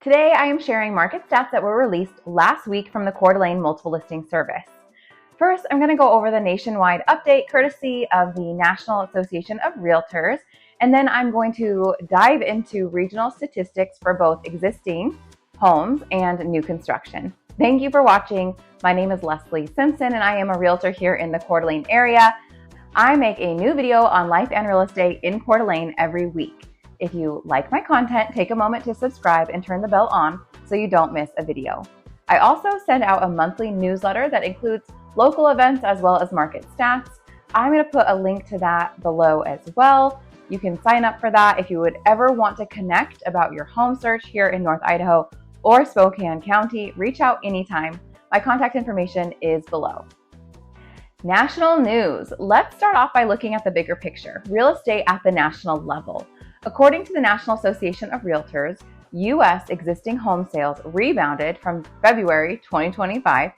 Today, I am sharing market stats that were released last week from the Coeur d'Alene Multiple Listing Service. First, I'm going to go over the nationwide update courtesy of the National Association of Realtors, and then I'm going to dive into regional statistics for both existing homes and new construction. Thank you for watching. My name is Leslie Simpson, and I am a realtor here in the Coeur d'Alene area. I make a new video on life and real estate in Coeur d'Alene every week. If you like my content, take a moment to subscribe and turn the bell on so you don't miss a video. I also send out a monthly newsletter that includes local events as well as market stats. I'm going to put a link to that below as well. You can sign up for that if you would ever want to connect about your home search here in North Idaho or Spokane County. Reach out anytime. My contact information is below. National news. Let's start off by looking at the bigger picture, real estate at the national level. According to the National Association of Realtors, U.S. existing home sales rebounded from February 2025,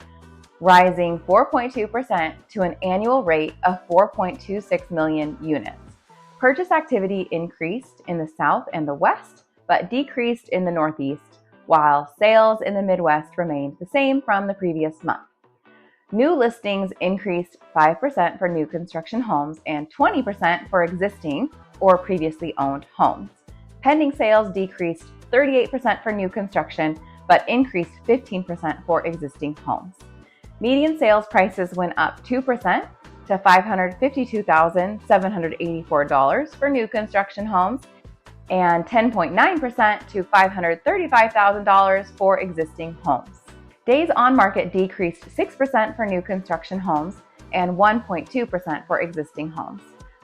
rising 4.2% to an annual rate of 4.26 million units. Purchase activity increased in the South and the West, but decreased in the Northeast, while sales in the Midwest remained the same from the previous month. New listings increased 5% for new construction homes and 20% for existing or previously owned homes. Pending sales decreased 38% for new construction, but increased 15% for existing homes. Median sales prices went up 2% to $552,784 for new construction homes and 10.9% to $535,000 for existing homes. Days on market decreased 6% for new construction homes and 1.2% for existing homes.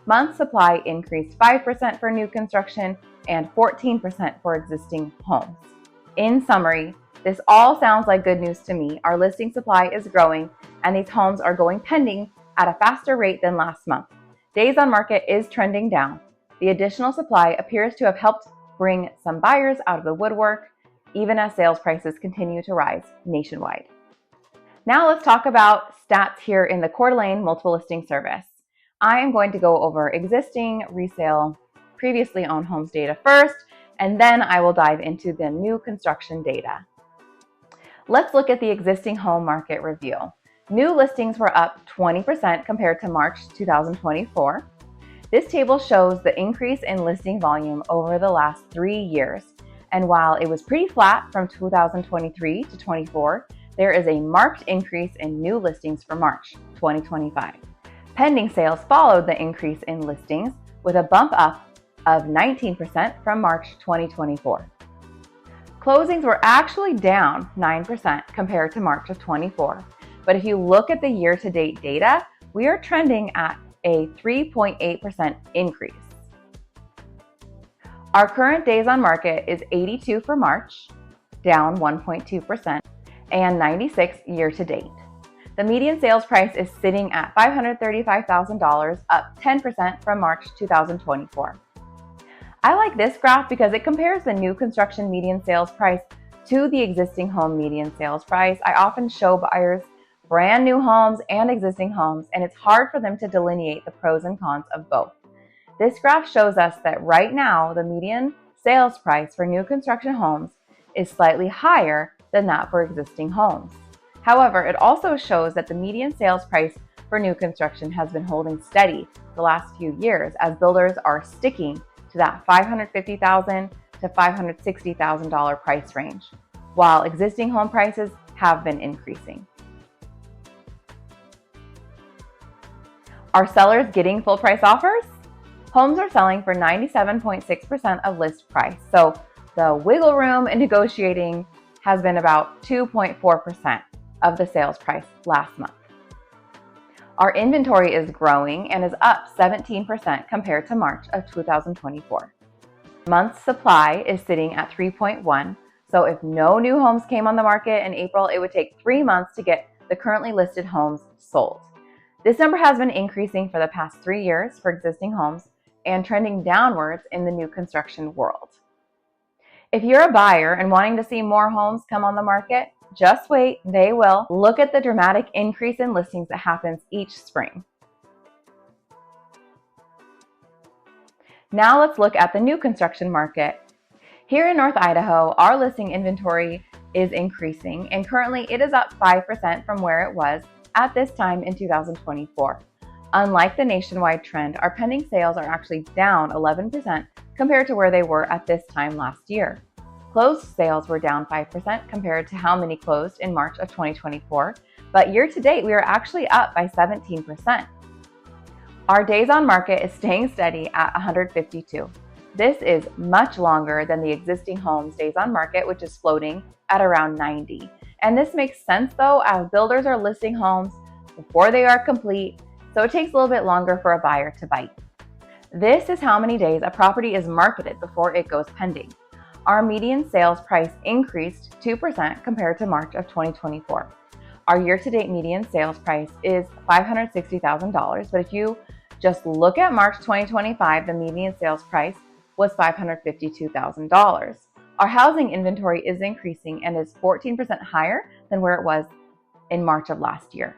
Month supply increased 5% for new construction and 14% for existing homes. In summary, this all sounds like good news to me. Our listing supply is growing and these homes are going pending at a faster rate than last month. Days on market is trending down. The additional supply appears to have helped bring some buyers out of the woodwork, even as sales prices continue to rise nationwide. Now let's talk about stats here in the Coeur d'Alene Multiple Listing Service. I am going to go over existing, resale, previously owned homes data first, and then I will dive into the new construction data. Let's look at the existing home market review. New listings were up 20% compared to March 2024. This table shows the increase in listing volume over the last 3 years. And while it was pretty flat from 2023 to 24, there is a marked increase in new listings for March 2025. Pending sales followed the increase in listings with a bump up of 19% from March 2024. Closings were actually down 9% compared to March of 24. But if you look at the year-to-date data, we are trending at a 3.8% increase. Our current days on market is 82 for March, down 1.2%, and 96 year-to-date. The median sales price is sitting at $535,000, up 10% from March 2024. I like this graph because it compares the new construction median sales price to the existing home median sales price. I often show buyers brand new homes and existing homes, and it's hard for them to delineate the pros and cons of both. This graph shows us that right now, the median sales price for new construction homes is slightly higher than that for existing homes. However, it also shows that the median sales price for new construction has been holding steady the last few years as builders are sticking to that $550,000 to $560,000 price range, while existing home prices have been increasing. Are sellers getting full price offers? Homes are selling for 97.6% of list price, so the wiggle room in negotiating has been about 2.4% of the sales price last month. Our inventory is growing and is up 17% compared to March of 2024. Month supply is sitting at 3.1, so if no new homes came on the market in April, it would take 3 months to get the currently listed homes sold. This number has been increasing for the past 3 years for existing homes and trending downwards in the new construction world. If you're a buyer and wanting to see more homes come on the market, just wait, they will. Look at the dramatic increase in listings that happens each spring. Now let's look at the new construction market. Here in North Idaho, our listing inventory is increasing, and currently it is up 5% from where it was at this time in 2024. Unlike the nationwide trend, our pending sales are actually down 11% compared to where they were at this time last year. Closed sales were down 5% compared to how many closed in March of 2024, but year to date we are actually up by 17%. Our days on market is staying steady at 152. This is much longer than the existing homes days on market, which is floating at around 90. And this makes sense though, as builders are listing homes before they are complete, so it takes a little bit longer for a buyer to bite. This is how many days a property is marketed before it goes pending. Our median sales price increased 2% compared to March of 2024. Our year-to-date median sales price is $560,000, but if you just look at March 2025, the median sales price was $552,000. Our housing inventory is increasing and is 14% higher than where it was in March of last year.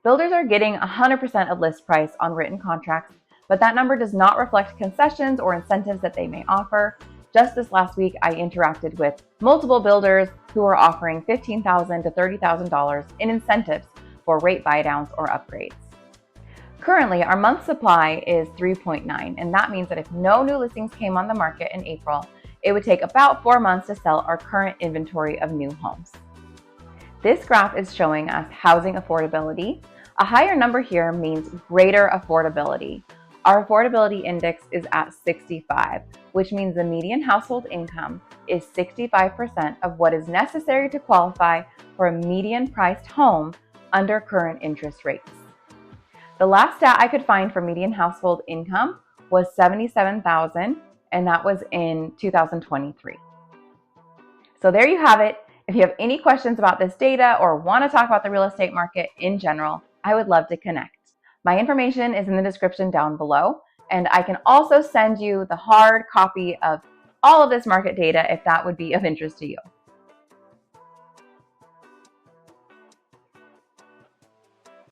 Builders are getting 100% of list price on written contracts, but that number does not reflect concessions or incentives that they may offer. Just this last week, I interacted with multiple builders who are offering $15,000 to $30,000 in incentives for rate buydowns or upgrades. Currently, our month supply is 3.9, and that means that if no new listings came on the market in April, it would take about 4 months to sell our current inventory of new homes. This graph is showing us housing affordability. A higher number here means greater affordability. Our affordability index is at 65, which means the median household income is 65% of what is necessary to qualify for a median priced home under current interest rates. The last stat I could find for median household income was $77,000, and that was in 2023. So there you have it. If you have any questions about this data or want to talk about the real estate market in general, I would love to connect. My information is in the description down below, and I can also send you the hard copy of all of this market data if that would be of interest to you.